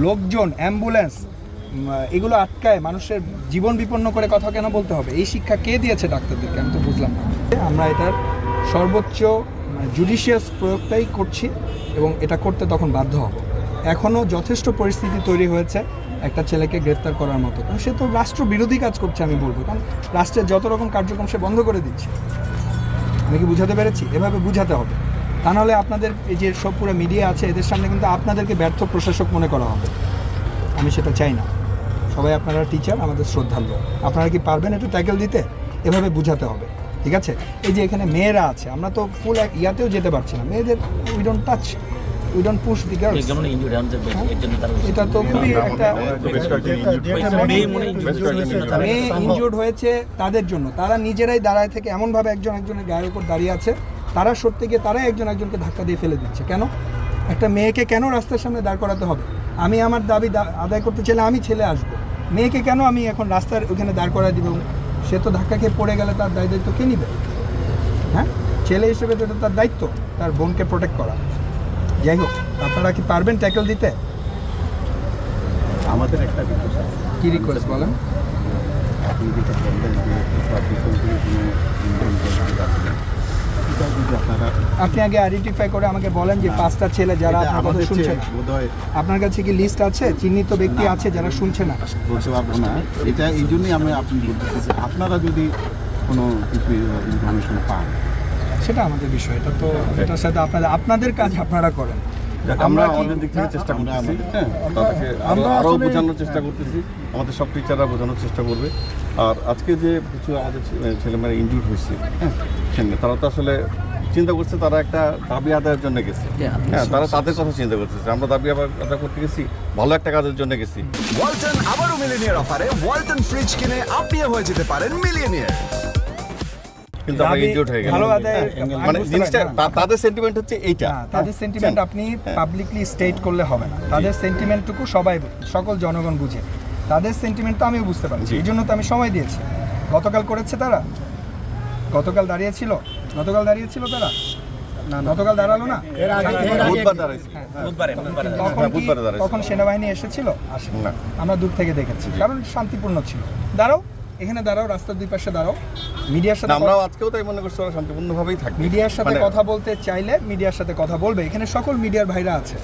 লোকজন, অ্যাম্বুলেন্স এগুলো আটকায় মানুষের জীবন বিপন্ন করে কথা কেন বলতে হবে? এই শিক্ষা কে দিয়েছে ডাক্তারদেরকে? আমি তো বুঝলাম না। আমরা এটার সর্বোচ্চ জুডিশিয়াস প্রয়োগটাই করছি এবং এটা করতে তখন বাধ্য হব। এখনও যথেষ্ট পরিস্থিতি তৈরি হয়েছে একটা ছেলেকে গ্রেফতার করার মতো, কারণ সে তো রাষ্ট্রবিরোধী কাজ করছে আমি বলবো, কারণ রাষ্ট্রের যত রকম কার্যক্রম সে বন্ধ করে দিচ্ছে। আমি কি বুঝাতে পেরেছি? এভাবে বুঝাতে হবে, তা নাহলে আপনাদের এই যে সব পুরো মিডিয়া আছে এদের সামনে কিন্তু আপনাদেরকে ব্যর্থ প্রশাসক মনে করা হবে। আমি সেটা চাই না। সবাই আপনারা টিচার, আমাদের শ্রদ্ধার্ঘ। আপনারা কি পারবেন একটু ট্যাকেল দিতে? এভাবে বুঝাতে হবে, ঠিক আছে? এই যে এখানে মেয়েরা আছে, আমরা তো ফুল ইয়াতেও যেতে পারছি না, মেয়েদের we don't touch, we don't push the girls. এটা তো খুবই একটা মেয়ে ইনজুর্ড হয়েছে তাদের জন্য, তারা নিজেরাই দাঁড়ায় থেকে এমনভাবে একজন একজনের গায়ের উপর দাঁড়িয়ে আছে, তারা সরতে গিয়ে তারাই একজন একজনকে ধাক্কা দিয়ে ফেলে দিচ্ছে। কেন একটা মেয়েকে কেন রাস্তার সামনে দাঁড় করাতে হবে? আমি আমার দাবি আদায় করতে চাইলে আমি ছেলে আসবো, মেয়েকে কেন আমি এখন রাস্তার ওখানে দাঁড় করায় দিব? সে তো ধাক্কা খেয়ে পড়ে গেলে তার দায়িত্ব কে নিবে? হ্যাঁ, ছেলে হিসেবে তো এটা তার দায়িত্ব তার বোনকে প্রোটেক্ট করা। যাই হোক, আপনারা কি পারবেন ট্যাকেল দিতে? আমাদের একটা কী রিকোয়েস্ট বলেন? আপনি যেটা বললেন যে আপনি আগে আইডেন্টিফাই করে আমাকে বলেন যে 5টা ছেলে যারা আপনার কথা শুনছে না, আপনার কাছে কি লিস্ট আছে, চিহ্নিত ব্যক্তি আছে যারা শুনছে না? বলতে পারবো না, এটা এই জন্যই আমি আপনি বলতেছি আপনারা যদি কোনো কিছু ইনফরমেশন পান সেটা আমাদের বিষয়, এটা তো এটার সাথে আপনাদের কাজ আপনারা করেন। আমরা আমাদের দিক থেকে চেষ্টা করতেছি, তাদেরকে আরও বোঝানোর চেষ্টা করতেছি, আমাদের সব টিচাররা বোঝানোর চেষ্টা করবে। আর আজকে যে কিছু আমাদের ছেলেমেয়েরা ইনজুর্ড হয়েছে, হ্যাঁ, তারা তো আসলে চিন্তা করছে তারা একটা দাবি আদায়ের জন্য গেছে, হ্যাঁ, তারা তাদের কথা চিন্তা করতেছে। আমরা দাবি আদায় করতে গেছি, ভালো একটা কাজের জন্য গেছি। ওয়ালটন আবারও মিলিয়নিয়ার অফারে ওয়ালটন ফ্রিজ কিনে আপনিও হয়ে যেতে পারেন মিলিয়নিয়ার। কিন্তু আমরা ইনজুর্ড হয়ে গেলাম, মানে জিনিসটা তাদের সেন্টিমেন্ট হচ্ছে এইটা। তাদের সেন্টিমেন্ট আপনি পাবলিকলি স্টেট করলে হবে না, তাদের সেন্টিমেন্টটুকু সবাই সকল জনগণ বুঝে। তাদের সেন্টিমেন্ট তো আমিও বুঝতে পারছি, এই জন্য তো আমি সময় দিয়েছি। গতকাল করেছে তারা, গতকাল দাঁড়িয়েছিল তারা, গতকাল দাঁড়ালো না, তখন সেনাবাহিনী এসেছিল? আসে না, আমরা দূর থেকে দেখেছি, কারণ শান্তিপূর্ণ ছিল। দাঁড়াও, এখানে দাঁড়াও, রাস্তার দুই পাশে দাঁড়াও। মিডিয়ার সাথে আমরাও আজকেও তাই মনে করছি ওরা শান্তিপূর্ণভাবেই থাকবে। মিডিয়ার সাথে কথা বলতে চাইলে মিডিয়ার সাথে কথা বলবে, এখানে সকল মিডিয়ার ভাইরা আছে।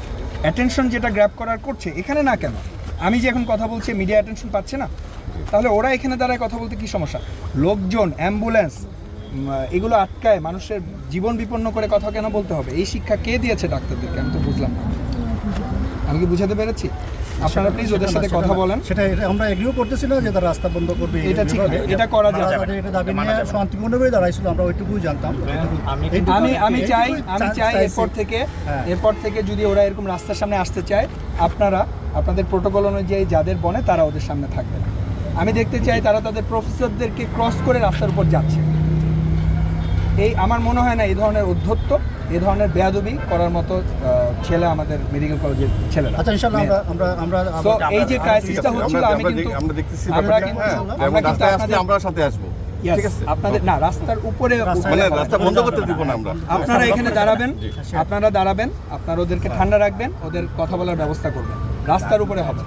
অ্যাটেনশন যেটা গ্র্যাব করার করছে, এখানে না কেন? আমি যে এখন কথা বলছি মিডিয়া অ্যাটেনশন পাচ্ছে না, তাহলে ওরা এখানে দাঁড়ায় কথা বলতে কি সমস্যা? লোকজন, অ্যাম্বুলেন্স এগুলো আটকায় মানুষের জীবন বিপন্ন করে কথা কেন বলতে হবে? এই শিক্ষা কে দিয়েছে ডাক্তারদেরকে? আমি তো বুঝলাম না। আমি কি বুঝাতে পেরেছি? আপনারা প্লিজ ওদের সাথে কথা বলেন। সেটা আমরা এগ্রিও করতেছি না যে তারা রাস্তা বন্ধ করবে, এটা ঠিক না, এটা করা যাবে না। এটা দাবি নিয়ে শান্তিপূর্ণভাবে দাঁড়াইছিল, আমরা ওইটুকুই জানতাম। আমি চাই এরপর থেকে যদি ওরা এরকম রাস্তার সামনে আসতে চায়, আপনারা আপনাদের প্রোটোকল অনুযায়ী যাদের বনে তারা ওদের সামনে থাকবে। আমি দেখতে চাই তারা তাদের প্রফেসরদেরকে ক্রস করে রাস্তার উপর যাচ্ছে। এই আমার মনে হয় না এই ধরনের উদ্ধত্ত, এই ধরনের বেয়াদবি করার মতো ছেলে আমাদের মেডিকেল কলেজের ছেলেরা। আচ্ছা, ইনশাআল্লাহ আমরা এই যে ক্রাইসিসটা হচ্ছিল, আমরা দেখতেছি আমরা সাথে আসবো, ঠিক আছে? আপনাদের না রাস্তার উপরে, মানে রাস্তা বন্ধ করতে দিব না আমরা। আপনারা এখানে দাঁড়াবেন, আপনারা ওদেরকে ঠান্ডা রাখবেন, ওদের কথা বলার ব্যবস্থা করবেন, রাস্তার উপরে হবে।